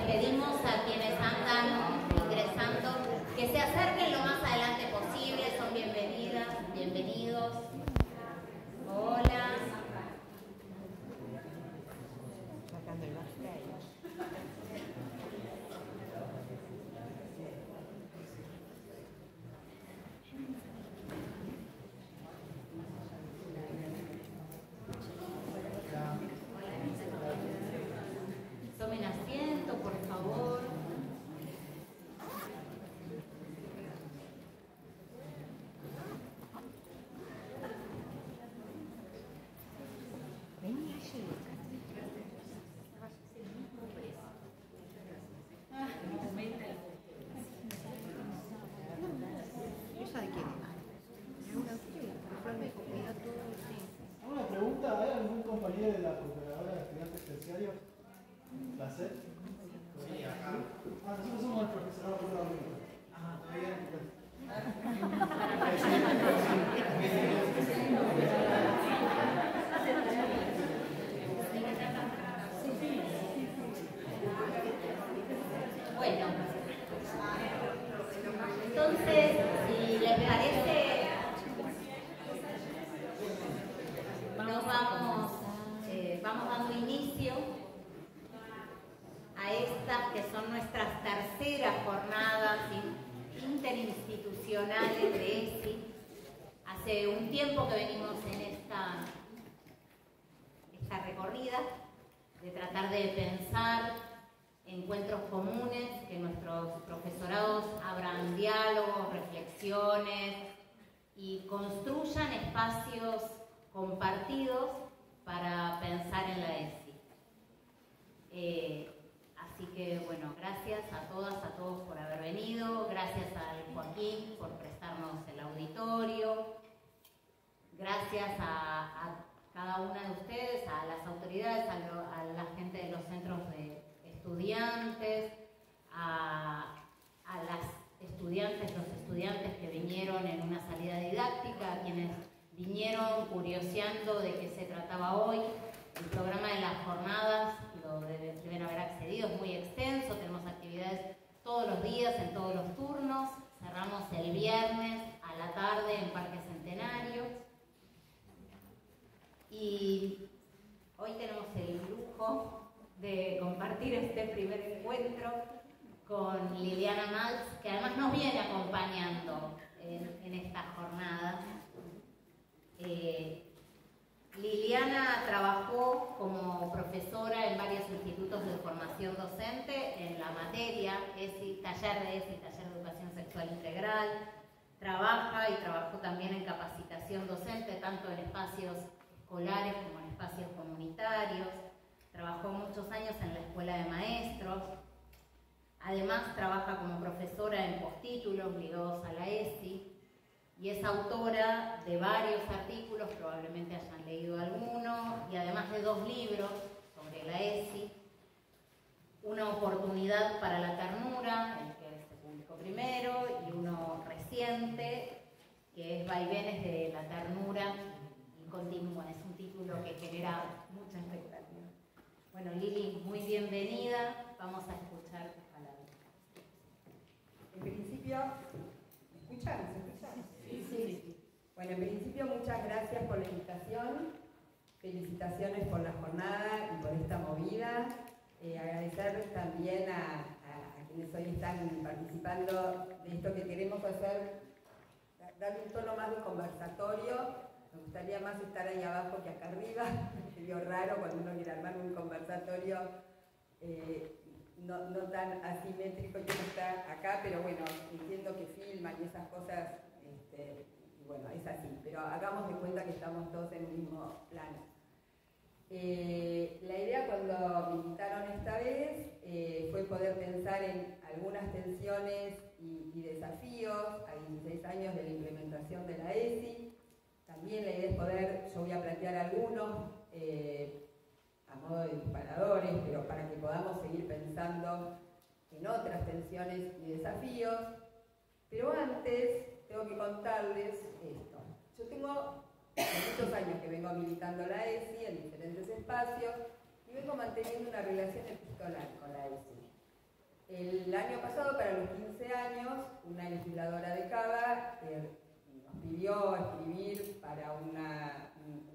pedimos a quienes andan ingresando que se acerquen lo más adelante posible, son bienvenidas, bienvenidos. Hola. Tomen asiento, por favor. ¿Alguna pregunta? ¿Hay algún compañero de la Procuradora de Estudiantes Terciarios? ¿Placer? Sí, acá. Nosotros somos el profesorado por la universidad. Todavía Bueno, entonces, si les parece, nos vamos dando inicio a estas que son nuestras terceras jornadas interinstitucionales de ESI. Hace un tiempo que venimos en esta recorrida de tratar de pensar encuentros comunes, que nuestros profesorados abran diálogos, reflexiones y construyan espacios compartidos para pensar en la ESI. Así que, bueno, gracias a todas, a todos por haber venido, gracias al Joaquín por prestarnos el auditorio, gracias a cada una de ustedes, a las autoridades, a la gente de los centros de estudiantes, a los estudiantes que vinieron en una salida didáctica, a quienes vinieron curioseando de qué se trataba hoy. El programa de las jornadas lo deben haber accedido, es muy extenso, tenemos actividades todos los días, en todos los turnos, cerramos el viernes a la tarde en Parque Centenario. Y hoy tenemos el lujo de compartir este primer encuentro con Liliana Maltz, que además nos viene acompañando en esta jornada. Liliana trabajó como profesora en varios institutos de formación docente en la materia ESI, taller de ESI, taller de educación sexual integral. Trabaja y trabajó también en capacitación docente, tanto en espacios escolares como en espacios comunitarios. Trabajó muchos años en la escuela de maestros. Además trabaja como profesora en postítulos ligados a la ESI y es autora de varios artículos, probablemente hayan leído alguno, y además de 2 libros sobre la ESI. Una oportunidad para la ternura, el que se publicó primero, y uno reciente, que es Vaivenes de la ternura y continúa. Es un título que genera mucha expectativa. Bueno, Lili, muy bienvenida. Vamos a escuchar tus palabras. En principio, ¿me escuchan? ¿Se escuchan? Sí. Bueno, en principio, muchas gracias por la invitación. Felicitaciones por la jornada y por esta movida. Agradecer también a quienes hoy están participando de esto que queremos hacer, darle un tono más de conversatorio. Me gustaría más estar ahí abajo que acá arriba. Es medio raro cuando uno quiere armar un conversatorio no tan asimétrico que está acá, pero bueno, entiendo que filman y esas cosas, y bueno, es así. Pero hagamos de cuenta que estamos todos en un mismo plano. La idea cuando me invitaron esta vez fue poder pensar en algunas tensiones y desafíos a 16 años de la implementación de la ESI. También la idea es poder, yo voy a plantear algunos a modo de disparadores, pero para que podamos seguir pensando en otras tensiones y desafíos. Pero antes tengo que contarles esto. Yo tengo muchos años que vengo militando la ESI en diferentes espacios y vengo manteniendo una relación epistolar con la ESI. El año pasado, para los 15 años, una legisladora de Cava nos pidió escribir para un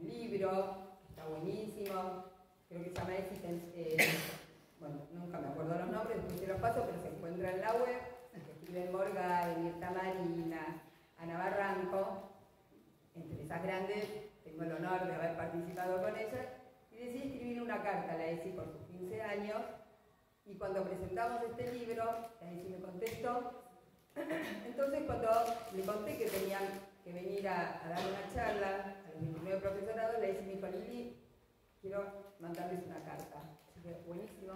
libro, que está buenísimo, creo que se llama bueno, nunca me acuerdo los nombres, después se los paso, pero se encuentra en la web, que escriben Morgade, Mirta Marina, Ana Barranco, entre esas grandes, tengo el honor de haber participado con ellas, y decidí escribir una carta a la ESI por sus 15 años, y cuando presentamos este libro, la ESI me contestó. Entonces, cuando le conté que tenían que venir a dar una charla a los 29 profesorados, la ESI me dijo: Lili, quiero mandarles una carta. Así que, buenísimo,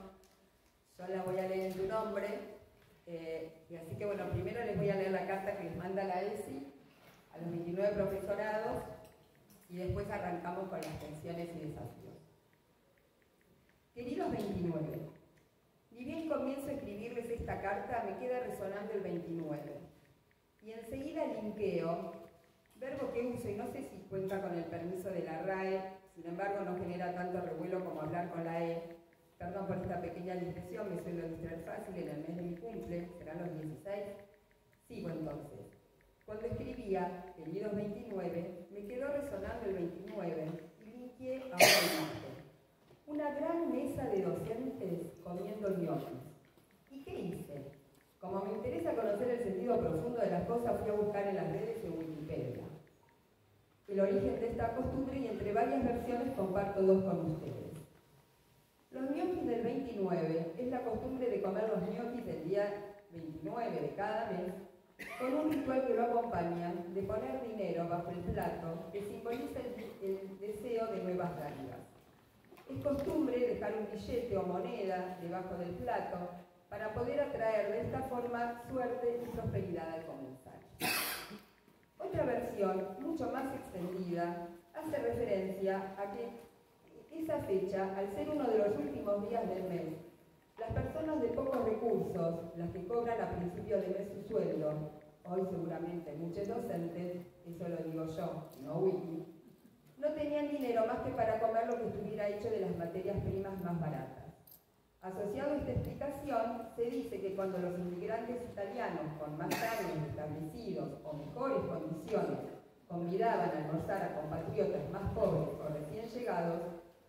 yo la voy a leer en tu nombre. Y así que, bueno, primero les voy a leer la carta que les manda la ESI a los 29 profesorados y después arrancamos con las tensiones y desafíos. Queridos 29, ni bien comienzo a escribirles esta carta, me queda resonando el 29. Y enseguida linkeo, verbo que uso y no sé si cuenta con el permiso de la RAE, sin embargo no genera tanto revuelo como hablar con la E. Perdón por esta pequeña discreción, me suelo distraer fácil en el mes de mi cumple, serán los 16. Sigo entonces. Cuando escribía, queridos 29, me quedó resonando el 29 y linkeé a una imagen. Una gran mesa de docentes comiendo ñoquis. ¿Y qué hice? Como me interesa conocer el sentido profundo de las cosas, fui a buscar en las redes y en Wikipedia el origen de esta costumbre y entre varias versiones comparto dos con ustedes. Los ñoquis del 29 es la costumbre de comer los ñoquis del día 29 de cada mes, con un ritual que lo acompaña de poner dinero bajo el plato que simboliza el deseo de nuevas dádivas. Es costumbre dejar un billete o moneda debajo del plato para poder atraer de esta forma suerte y prosperidad al comenzar. Otra versión, mucho más extendida, hace referencia a que esa fecha, al ser uno de los últimos días del mes, las personas de pocos recursos, las que cobran a principio de mes su sueldo, hoy seguramente muchos docentes, eso lo digo yo, no Wiki, no tenían dinero más que para comer lo que estuviera hecho de las materias primas más baratas. Asociado a esta explicación, se dice que cuando los inmigrantes italianos con más años establecidos o mejores condiciones convidaban a almorzar a compatriotas más pobres o recién llegados,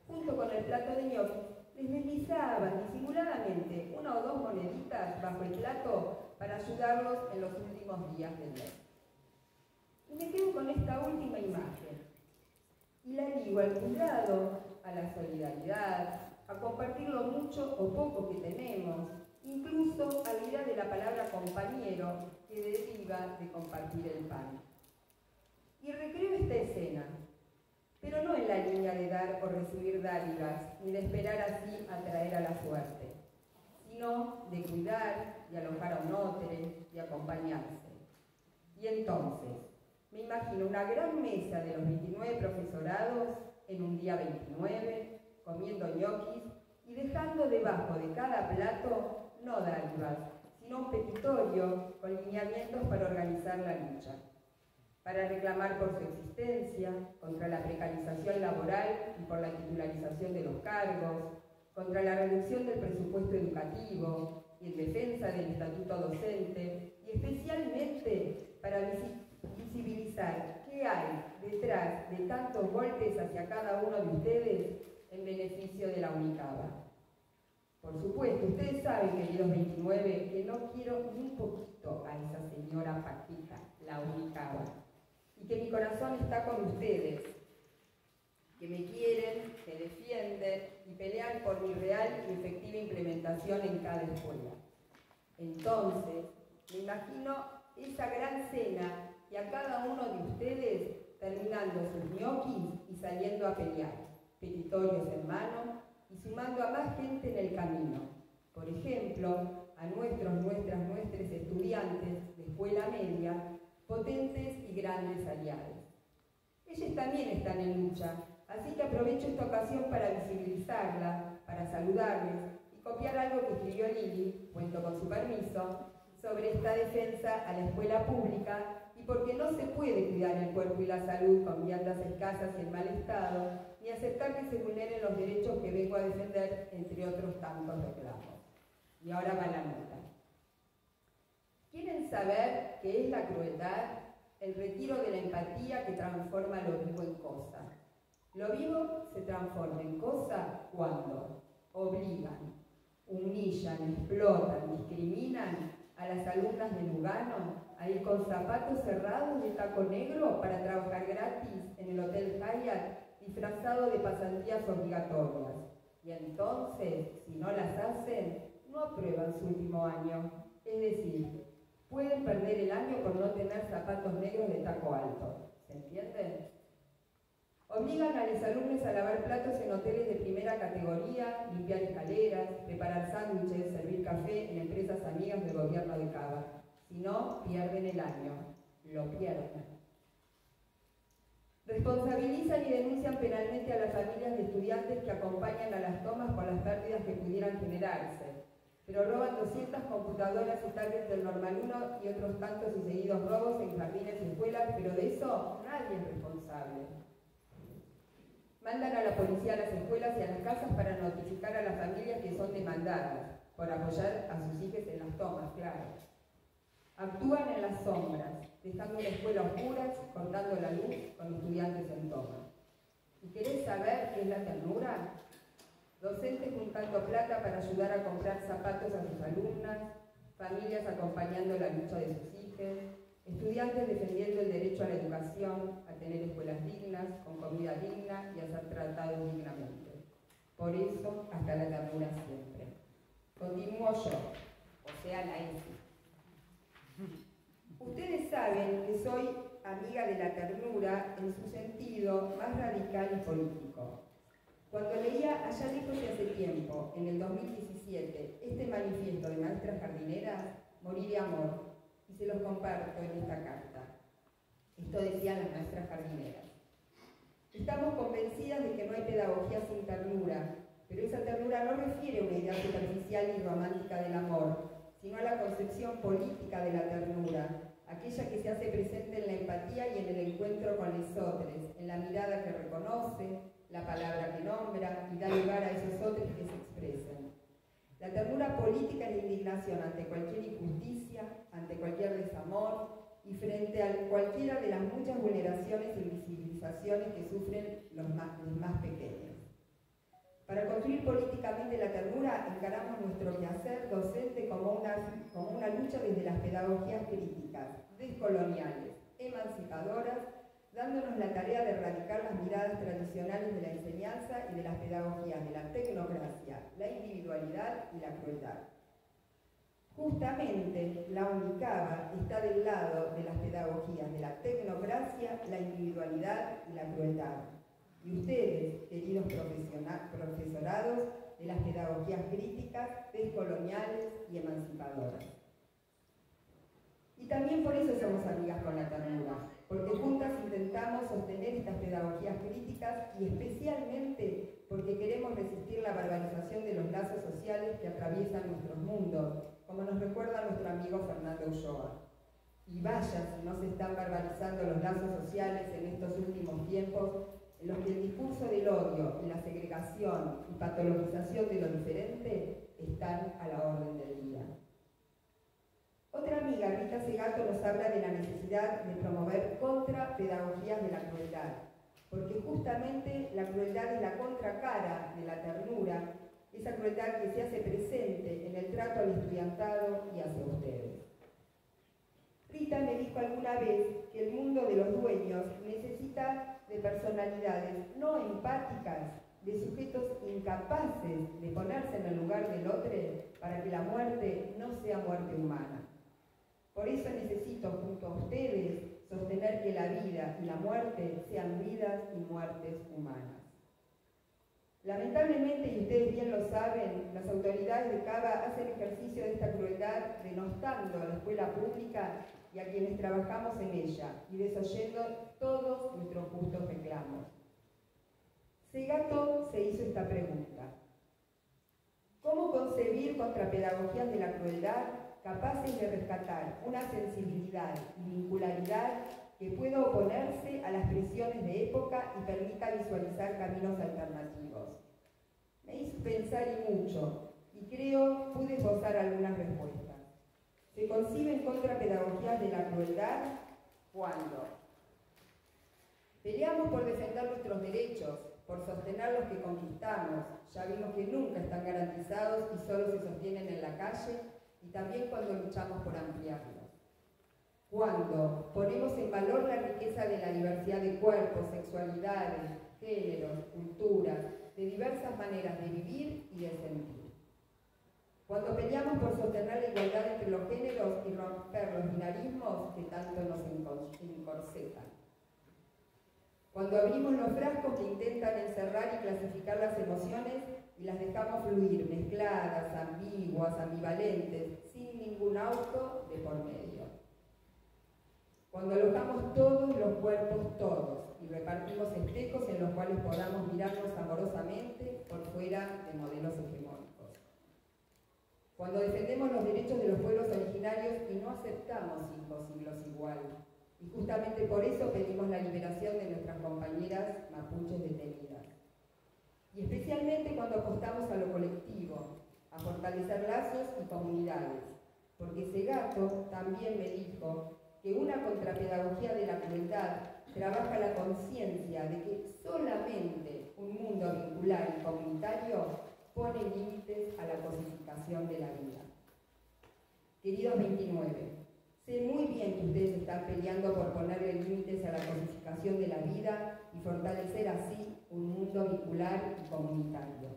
junto con el plato de ñoquis, les deslizaban disimuladamente una o dos moneditas bajo el plato para ayudarlos en los últimos días del mes. Y me quedo con esta última imagen y la ligo al cuidado, a la solidaridad, a compartir lo mucho o poco que tenemos, incluso a la idea de la palabra compañero que deriva de compartir el pan. Y recreo esta escena, pero no en la línea de dar o recibir dádivas, ni de esperar así atraer a la suerte, sino de cuidar, de alojar a un otro, de acompañarse. Y entonces, me imagino una gran mesa de los 29 profesorados en un día 29, comiendo ñoquis y dejando debajo de cada plato no dádivas, sino un petitorio con lineamientos para organizar la lucha, para reclamar por su existencia, contra la precarización laboral y por la titularización de los cargos, contra la reducción del presupuesto educativo y en defensa del estatuto docente, y especialmente para visibilizar qué hay detrás de tantos golpes hacia cada uno de ustedes en beneficio de la Unicaba. Por supuesto, ustedes saben, queridos 29, que no quiero ni un poquito a esa señora Paquita, la Unicaba, y que mi corazón está con ustedes, que me quieren, que defienden y pelean por mi real y efectiva implementación en cada escuela. Entonces, me imagino esa gran cena y a cada uno de ustedes terminando sus ñoquis y saliendo a pelear, petitorios en mano y sumando a más gente en el camino. Por ejemplo, a nuestros estudiantes de escuela media, potentes y grandes aliados. Ellos también están en lucha, así que aprovecho esta ocasión para visibilizarla, para saludarles y copiar algo que escribió Lili, cuento con su permiso, sobre esta defensa a la escuela pública y porque no se puede cuidar el cuerpo y la salud con viandas escasas y en mal estado, ni aceptar que se vulneren los derechos que vengo a defender, entre otros tantos reclamos. Y ahora va la nota. ¿Quieren saber qué es la crueldad? El retiro de la empatía que transforma lo vivo en cosa. Lo vivo se transforma en cosa cuando obligan, humillan, explotan, discriminan a las alumnas de Lugano a ir con zapatos cerrados de taco negro para trabajar gratis en el Hotel Hyatt disfrazado de pasantías obligatorias. Y entonces, si no las hacen, no aprueban su último año. Es decir, pueden perder el año por no tener zapatos negros de taco alto. ¿Se entiende? Obligan a los alumnos a lavar platos en hoteles de primera categoría, limpiar escaleras, preparar sándwiches, servir café en empresas amigas del gobierno de Cava. Si no, pierden el año. Lo pierden. Responsabilizan y denuncian penalmente a las familias de estudiantes que acompañan a las tomas por las pérdidas que pudieran generarse, pero roban 200 computadoras y tablets del Normal 1 y otros tantos y seguidos robos en jardines y escuelas, pero de eso nadie es responsable. Mandan a la policía a las escuelas y a las casas para notificar a las familias que son demandadas por apoyar a sus hijos en las tomas, claro. Actúan en las sombras, dejando la escuela a oscuras, cortando la luz con estudiantes en toma. ¿Y querés saber qué es la ternura? Docentes juntando plata para ayudar a comprar zapatos a sus alumnas, familias acompañando la lucha de sus hijos, estudiantes defendiendo el derecho a la educación, a tener escuelas dignas, con comida digna y a ser tratados dignamente. Por eso, hasta la ternura siempre. Continúo yo, o sea, la ESI. Ustedes saben que soy amiga de la ternura en su sentido más radical y político. Cuando leía allá lejos de hace tiempo, en el 2017, este manifiesto de maestras jardineras, morí de amor, y se los comparto en esta carta. Esto decían las maestras jardineras. Estamos convencidas de que no hay pedagogía sin ternura, pero esa ternura no refiere a una idea superficial y romántica del amor, sino a la concepción política de la ternura, aquella que se hace presente en la empatía y en el encuentro con los otros, en la mirada que reconoce, la palabra que nombra y da lugar a esos otros que se expresan. La ternura política es la indignación ante cualquier injusticia, ante cualquier desamor y frente a cualquiera de las muchas vulneraciones y invisibilizaciones que sufren los más pequeños. Para construir políticamente la ternura, encaramos nuestro quehacer docente como una lucha desde las pedagogías críticas, descoloniales, emancipadoras, dándonos la tarea de erradicar las miradas tradicionales de la enseñanza y de las pedagogías de la tecnocracia, la individualidad y la crueldad. Justamente, la UNICABA está del lado de las pedagogías de la tecnocracia, la individualidad y la crueldad. Y ustedes, queridos profesorados de las pedagogías críticas, descoloniales y emancipadoras. Y también por eso somos amigas con la ternura, porque juntas intentamos sostener estas pedagogías críticas y especialmente porque queremos resistir la barbarización de los lazos sociales que atraviesan nuestros mundos, como nos recuerda nuestro amigo Fernando Ulloa. Y vaya si no se están barbarizando los lazos sociales en estos últimos tiempos, en los que el discurso del odio y la segregación y patologización de lo diferente están a la orden del día. Otra amiga, Rita Segato, nos habla de la necesidad de promover contrapedagogías de la crueldad, porque justamente la crueldad es la contracara de la ternura, esa crueldad que se hace presente en el trato al estudiantado y hacia ustedes. Rita me dijo alguna vez que el mundo de los dueños necesita de personalidades no empáticas, de sujetos incapaces de ponerse en el lugar del otro para que la muerte no sea muerte humana. Por eso necesito, junto a ustedes, sostener que la vida y la muerte sean vidas y muertes humanas. Lamentablemente, y ustedes bien lo saben, las autoridades de Cava hacen ejercicio de esta crueldad denostando a la escuela pública y a quienes trabajamos en ella y desoyendo todos nuestros justos reclamos. Segato se hizo esta pregunta: ¿cómo concebir contrapedagogías de la crueldad capaces de rescatar una sensibilidad y vincularidad que pueda oponerse a las presiones de época y permita visualizar caminos alternativos? Me hizo pensar y mucho, y creo pude esbozar conciben contrapedagogías de la crueldad cuando peleamos por defender nuestros derechos, por sostener los que conquistamos. Ya vimos que nunca están garantizados y solo se sostienen en la calle, y también cuando luchamos por ampliarlos. Cuando ponemos en valor la riqueza de la diversidad de cuerpos, sexualidades, géneros, culturas, de diversas maneras de vivir y de sentir. Cuando peleamos por sostener la igualdad entre los géneros y romper los binarismos que tanto nos encorsetan. Cuando abrimos los frascos que intentan encerrar y clasificar las emociones y las dejamos fluir, mezcladas, ambiguas, ambivalentes, sin ningún auto de por medio. Cuando alojamos todos los cuerpos, todos, y repartimos espejos en los cuales podamos mirarnos amorosamente por fuera de modelos hegemónicos. Cuando defendemos los derechos de los pueblos originarios y no aceptamos 5 siglos igual. Y justamente por eso pedimos la liberación de nuestras compañeras mapuches detenidas. Y especialmente cuando apostamos a lo colectivo, a fortalecer lazos y comunidades, porque ese gato también me dijo que una contrapedagogía de la crueldad trabaja la conciencia de que solamente un mundo vincular y comunitario pone límites a la cosificación de la vida. Queridos 29, sé muy bien que ustedes están peleando por ponerle límites a la cosificación de la vida y fortalecer así un mundo vincular y comunitario.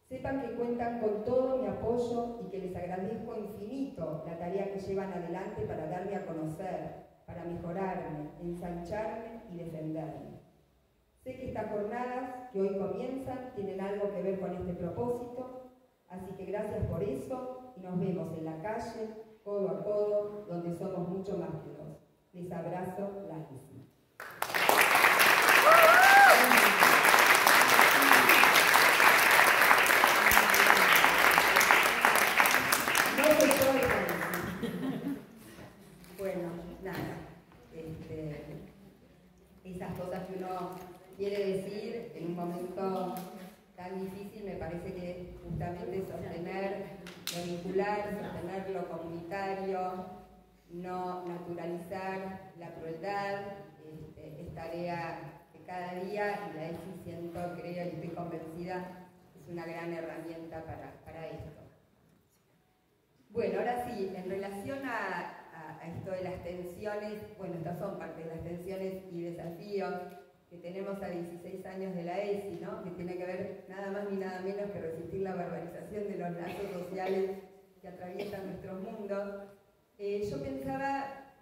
Sepan que cuentan con todo mi apoyo y que les agradezco infinito la tarea que llevan adelante para darme a conocer, para mejorarme, ensancharme y defenderme. Sé que estas jornadas que hoy comienzan tienen algo que ver con este propósito, así que gracias por eso y nos vemos en la calle, codo a codo, donde somos mucho más que dos. Les abrazo, la ICI. Bueno, nada, esas cosas que uno quiere decir en un momento tan difícil, me parece que justamente sostener lo vincular, sostener lo comunitario, no naturalizar la crueldad, es tarea de cada día, y la ESI siento, creo y estoy convencida, es una gran herramienta para esto. Bueno, ahora sí, en relación a esto de las tensiones, bueno, estas son parte de las tensiones y desafíos que tenemos a 16 años de la ESI, ¿no? Que tiene que ver nada más ni nada menos que resistir la barbarización de los lazos sociales que atraviesan nuestro mundo. Yo pensaba,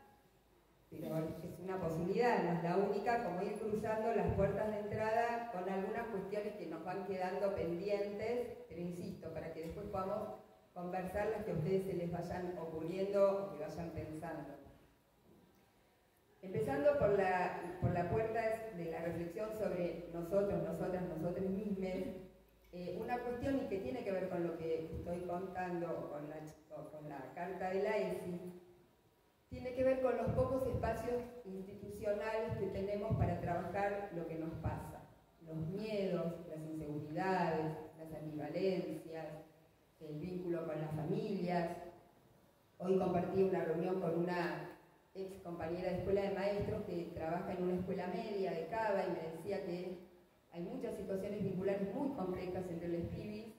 pero es una posibilidad, no es la única, como ir cruzando las puertas de entrada con algunas cuestiones que nos van quedando pendientes, pero insisto, para que después podamos conversar las que a ustedes se les vayan ocurriendo o que vayan pensando. Empezando por la puerta de la reflexión sobre nosotros, nosotras, nosotros mismos, una cuestión y que tiene que ver con lo que estoy contando con la carta de la ESI, tiene que ver con los pocos espacios institucionales que tenemos para trabajar lo que nos pasa, los miedos, las inseguridades, las ambivalencias, el vínculo con las familias. Hoy compartí una reunión con una ex compañera de escuela de maestros que trabaja en una escuela media de Cava y me decía que hay muchas situaciones vinculares muy complejas entre los pibis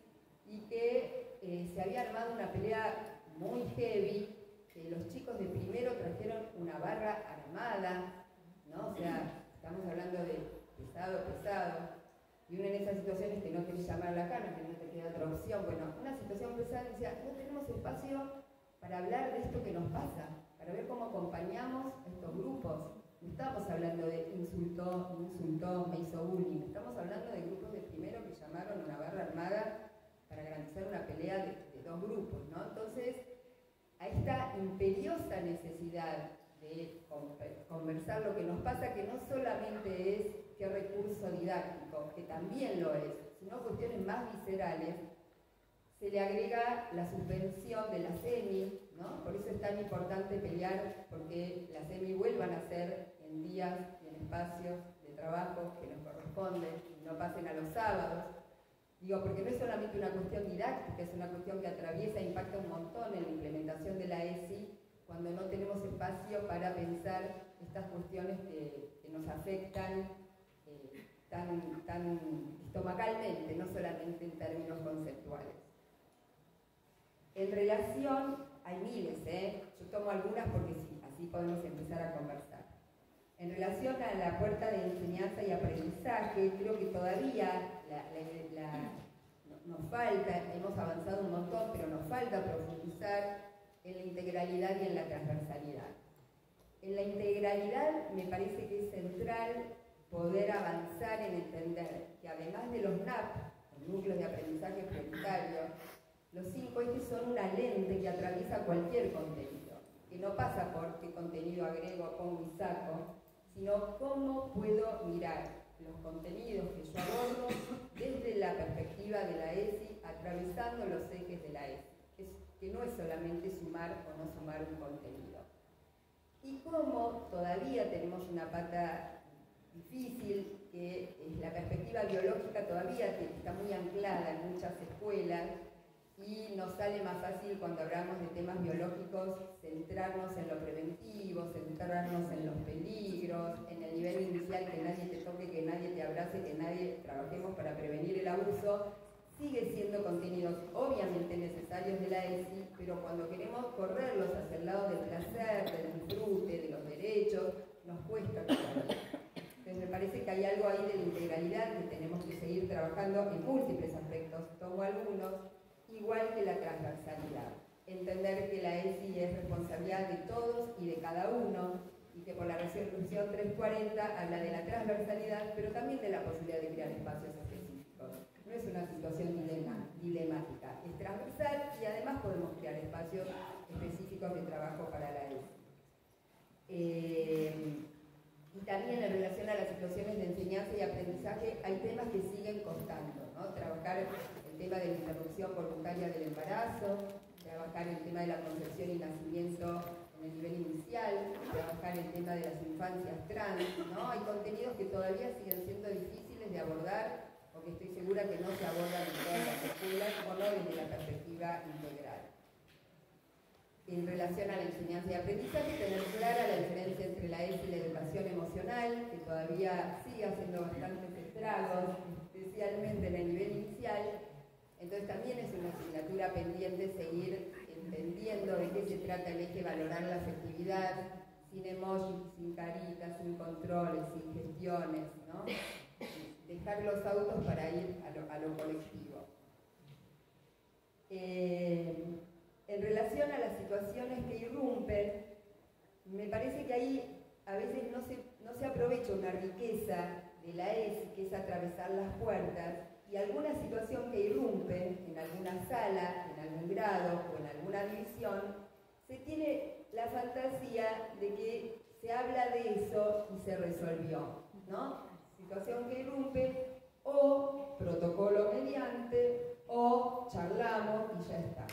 y que se había armado una pelea muy heavy, que los chicos de primero trajeron una barra armada, ¿no? O sea, estamos hablando de pesado. Y uno en esas situaciones que no querés llamar a la cara, que no te queda otra opción. Bueno, una situación pesada, decía, no tenemos espacio para hablar de esto que nos pasa, para ver cómo acompañamos a estos grupos. No estamos hablando de insultó, me hizo bullying. Estamos hablando de grupos de primero que llamaron a una barra armada para garantizar una pelea de dos grupos, ¿no? Entonces, a esta imperiosa necesidad de conversar lo que nos pasa, que no solamente es qué recurso didáctico, que también lo es, sino cuestiones más viscerales, se le agrega la suspensión de la SEMI, ¿no? Por eso es tan importante pelear porque la SEMI vuelvan a ser en días y en espacios de trabajo que nos corresponden y no pasen a los sábados. Digo, porque no es solamente una cuestión didáctica, es una cuestión que atraviesa e impacta un montón en la implementación de la ESI, cuando no tenemos espacio para pensar estas cuestiones que nos afectan tan estomacalmente, no solamente en términos conceptuales. En relación, hay miles, yo tomo algunas porque sí, así podemos empezar a conversar. En relación a la puerta de enseñanza y aprendizaje, creo que todavía nos falta, hemos avanzado un montón, pero nos falta profundizar en la integralidad y en la transversalidad. En la integralidad me parece que es central poder avanzar en entender que además de los NAP, los núcleos de aprendizaje prioritario, los 5 ejes son una lente que atraviesa cualquier contenido, que no pasa por qué contenido agrego, pongo y saco, sino cómo puedo mirar los contenidos que yo abordo desde la perspectiva de la ESI, atravesando los ejes de la ESI, que no es solamente sumar o no sumar un contenido. Y cómo todavía tenemos una pata difícil, que es la perspectiva biológica todavía que está muy anclada en muchas escuelas, y nos sale más fácil cuando hablamos de temas biológicos centrarnos en lo preventivo, centrarnos en los peligros, en el nivel inicial, que nadie te toque, que nadie te abrace, que nadie trabajemos para prevenir el abuso. Sigue siendo contenidos obviamente necesarios de la ESI, pero cuando queremos correrlos hacia el lado del placer, del disfrute, de los derechos, nos cuesta todavía. Entonces me parece que hay algo ahí de la integralidad que tenemos que seguir trabajando en múltiples aspectos, tomo algunos, igual que la transversalidad. Entender que la ESI es responsabilidad de todos y de cada uno, y que por la resolución 340 habla de la transversalidad, pero también de la posibilidad de crear espacios específicos. No es una situación dilemática, es transversal y además podemos crear espacios específicos de trabajo para la ESI. Y también en relación a las situaciones de enseñanza y aprendizaje hay temas que siguen costando, ¿no? Trabajar el tema de la interrupción voluntaria del embarazo, trabajar el tema de la concepción y nacimiento en el nivel inicial, trabajar el tema de las infancias trans, ¿no? Hay contenidos que todavía siguen siendo difíciles de abordar, porque estoy segura que no se abordan en todas las escuelas o no desde la perspectiva integral. En relación a la enseñanza y aprendizaje, tener clara la diferencia entre la ESI y la educación emocional, que todavía sigue haciendo bastantes estragos, especialmente en el nivel inicial. Entonces también es una asignatura pendiente seguir entendiendo de qué se trata el eje valorar la afectividad, sin emojis, sin caritas, sin controles, sin gestiones, ¿no? Dejar los autos para ir a lo colectivo. En relación a las situaciones que irrumpen, me parece que ahí a veces no se aprovecha una riqueza de la ESI, que es atravesar las puertas, y alguna situación que irrumpe en alguna sala, en algún grado o en alguna división, se tiene la fantasía de que se habla de eso y se resolvió, ¿no? Situación que irrumpe, o protocolo mediante, o charlamos y ya está.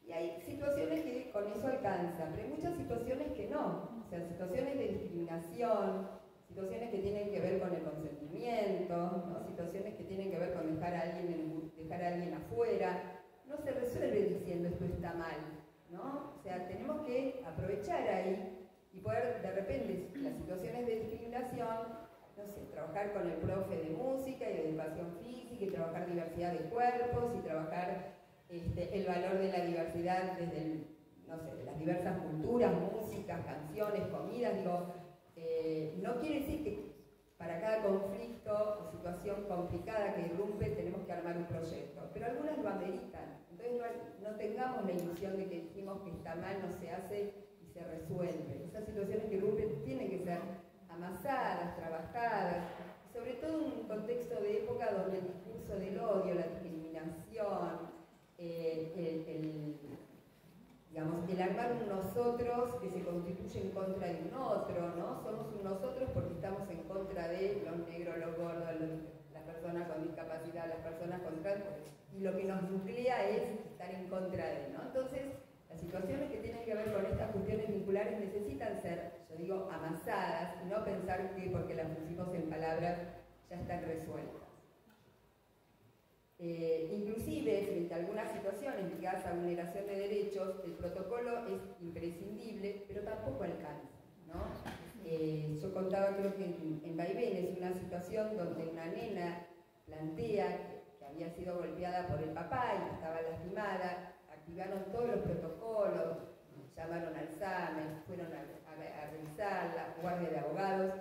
Y hay situaciones que con eso alcanzan, pero hay muchas situaciones que no. O sea, situaciones de discriminación, situaciones que tienen que ver con el consentimiento, ¿no? Situaciones que tienen que ver con dejar a alguien afuera. No se resuelve diciendo esto está mal, ¿no? O sea, tenemos que aprovechar ahí y poder, de repente, las situaciones de discriminación, no sé, trabajar con el profe de música y de educación física, y trabajar diversidad de cuerpos, y trabajar el valor de la diversidad desde no sé, de las diversas culturas, músicas, canciones, comidas. Digo, no quiere decir que para cada conflicto o situación complicada que irrumpe tenemos que armar un proyecto, pero algunas lo ameritan. Entonces no tengamos la ilusión de que dijimos que está mal, no se hace y se resuelve. Esas situaciones que irrumpen tienen que ser amasadas, trabajadas, sobre todo en un contexto de época donde el discurso del odio, la discriminación, el armar un nosotros que se constituye en contra de un otro, ¿no? Somos un nosotros porque estamos en contra de los negros, los gordos, las personas con discapacidad, las personas con trans, y lo que nos nuclea es estar en contra de, ¿no? Entonces, las situaciones que tienen que ver con estas cuestiones vinculares necesitan ser, yo digo, amasadas, y no pensar que porque las pusimos en palabras ya están resueltas. Inclusive, frente a algunas situaciones ligadas a vulneración de derechos, el protocolo es imprescindible, pero tampoco alcanza, ¿no? Yo contaba, creo que en Vaivenes, una situación donde una nena plantea que había sido golpeada por el papá y que estaba lastimada, activaron todos los protocolos, llamaron al SAME, fueron a revisarla, guardia de abogados,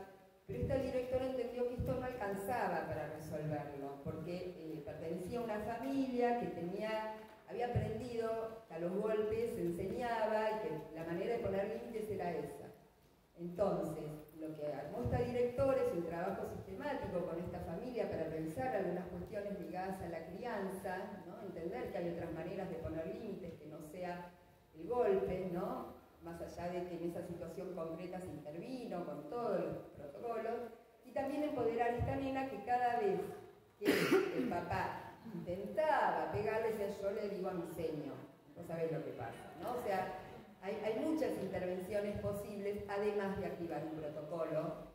pero esta directora entendió que esto no alcanzaba para resolverlo, porque pertenecía a una familia que había aprendido que a los golpes se enseñaba y que la manera de poner límites era esa. Entonces, lo que armó esta directora es un trabajo sistemático con esta familia para revisar algunas cuestiones ligadas a la crianza, ¿no? Entender que hay otras maneras de poner límites, que no sea el golpe, ¿no? Más allá de que en esa situación concreta se intervino con todos los protocolos, y también empoderar a esta nena que cada vez que el papá intentaba pegarle, decía, yo le digo a mi seño, no sabés lo que pasa, ¿no? O sea, hay muchas intervenciones posibles, además de activar un protocolo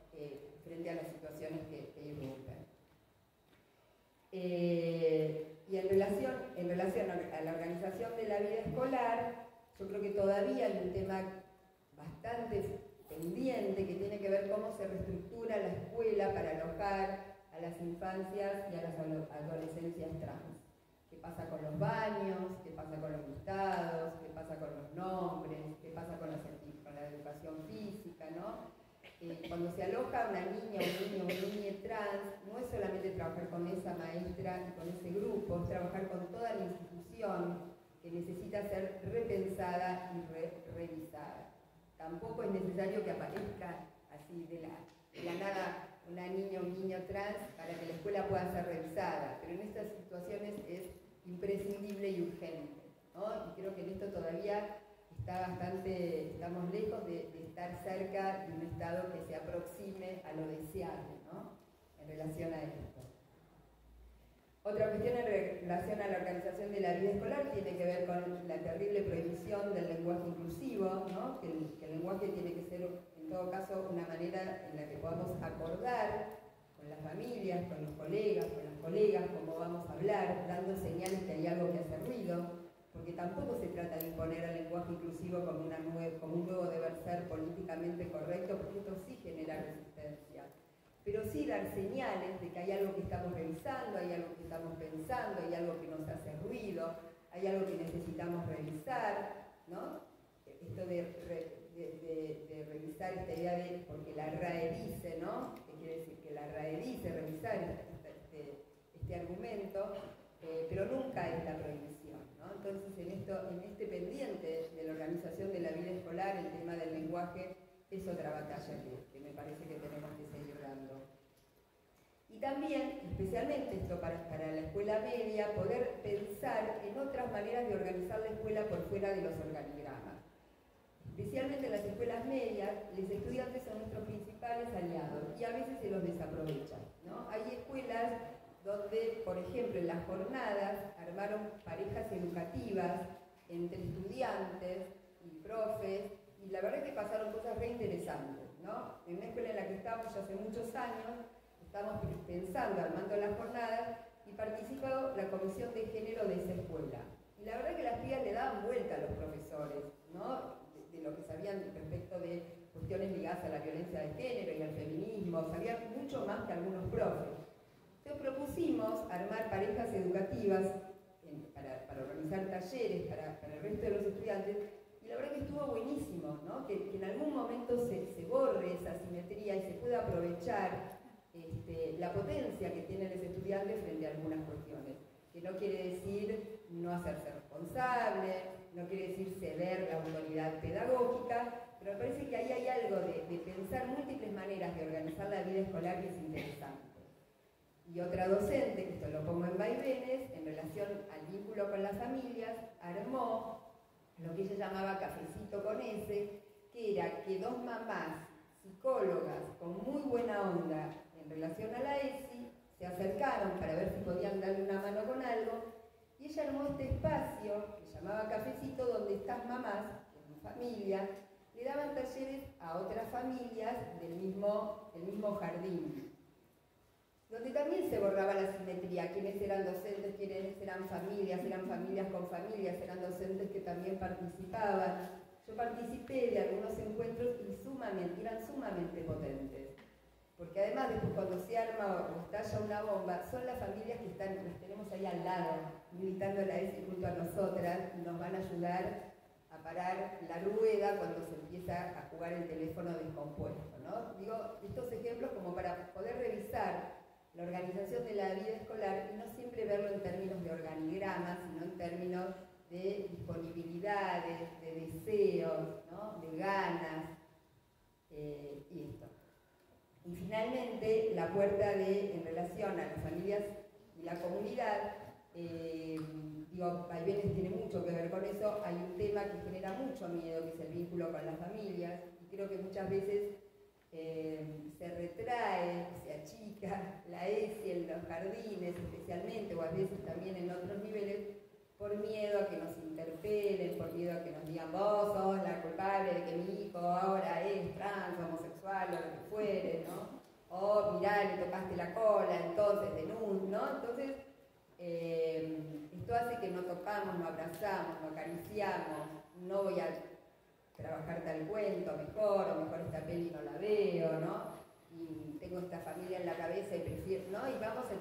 frente a las situaciones que irrumpen. Y en relación a la organización de la vida escolar, yo creo que todavía hay un tema bastante pendiente que tiene que ver cómo se reestructura la escuela para alojar a las infancias y a las adolescencias trans. ¿Qué pasa con los baños? ¿Qué pasa con los listados? ¿Qué pasa con los nombres? ¿Qué pasa con la educación física? ¿No? Cuando se aloja una niña, un niño, una niña trans, no es solamente trabajar con esa maestra y con ese grupo, es trabajar con toda la institución que necesita ser repensada y revisada. Tampoco es necesario que aparezca así de la nada una niña o un niño trans para que la escuela pueda ser revisada, pero en estas situaciones es imprescindible y urgente, ¿no? Y creo que en esto todavía estamos lejos de estar cerca de un Estado que se aproxime a lo deseable, ¿no? En relación a esto. Otra cuestión en relación a la organización de la vida escolar tiene que ver con la terrible prohibición del lenguaje inclusivo, ¿no? Que el lenguaje tiene que ser, en todo caso, una manera en la que podamos acordar con las familias, con los colegas, con las colegas, cómo vamos a hablar, dando señales que hay algo que hace ruido, porque tampoco se trata de imponer al lenguaje inclusivo como un nuevo deber ser políticamente correcto, porque esto sí genera resistencia. Pero sí dar señales de que hay algo que estamos revisando, hay algo que estamos pensando, hay algo que nos hace ruido, hay algo que necesitamos revisar, ¿no? Esto de revisar, esta idea de, porque la RAE dice, ¿no? Que quiere decir que la RAE dice revisar este argumento, pero nunca es la prohibición, ¿no? Entonces, en este pendiente de la organización de la vida escolar, el tema del lenguaje es otra batalla que me parece que tenemos que seguir dando. Y también, especialmente esto para la escuela media, poder pensar en otras maneras de organizar la escuela por fuera de los organigramas. Especialmente en las escuelas medias, los estudiantes son nuestros principales aliados y a veces se los desaprovechan, ¿no? Hay escuelas donde, por ejemplo, en las jornadas armaron parejas educativas entre estudiantes y profes, y la verdad es que pasaron cosas re interesantes, ¿no? En una escuela en la que estamos ya hace muchos años, estamos pensando, armando las jornadas, y participó la comisión de género de esa escuela. Y la verdad que las pibas le daban vuelta a los profesores, ¿no? De lo que sabían respecto de cuestiones ligadas a la violencia de género y al feminismo, sabían mucho más que algunos profes. Entonces propusimos armar parejas educativas para organizar talleres para el resto de los estudiantes, y la verdad que estuvo buenísimo, ¿no? Que en algún momento se borre esa simetría y se pueda aprovechar la potencia que tienen los estudiantes frente a algunas cuestiones, que no quiere decir no hacerse responsable, no quiere decir ceder la autoridad pedagógica, pero me parece que ahí hay algo de pensar múltiples maneras de organizar la vida escolar que es interesante. Y otra docente, que esto lo pongo en Vaivenes, en relación al vínculo con las familias, armó lo que ella llamaba cafecito con S, que era que dos mamás psicólogas con muy buena onda en relación a la ESI se acercaron para ver si podían darle una mano con algo, y ella armó este espacio que llamaba cafecito, donde estas mamás, en familia, le daban talleres a otras familias del mismo jardín. donde también se borraba la simetría, quiénes eran docentes, quiénes eran familias con familias, eran docentes que también participaban. Yo participé de algunos encuentros y eran sumamente potentes, porque además después cuando se arma o estalla una bomba, son las familias que las tenemos ahí al lado, militando la ESI junto a nosotras, y nos van a ayudar a parar la rueda cuando se empieza a jugar el teléfono descompuesto, ¿no? Digo, estos ejemplos como para poder revisar la organización de la vida escolar y no siempre verlo en términos de organigramas, sino en términos de disponibilidades, de deseos, ¿no? De ganas, y esto. Y finalmente, la puerta en relación a las familias y la comunidad, digo, Vaivenes tiene mucho que ver con eso. Hay un tema que genera mucho miedo, que es el vínculo con las familias, y creo que muchas veces se retrae, se achica la ESI en los jardines especialmente, o a veces también en otros niveles, por miedo a que nos interpelen, por miedo a que nos digan vos sos la culpable de que mi hijo ahora es trans, homosexual o lo que fuere, ¿no? O mirá, le tocaste la cola, entonces ¿no? Entonces, esto hace que no tocamos, no abrazamos, no acariciamos, no voy a trabajar tal cuento mejor, o mejor esta peli no la veo, ¿no? Y tengo esta familia en la cabeza y prefiero, ¿no? Y vamos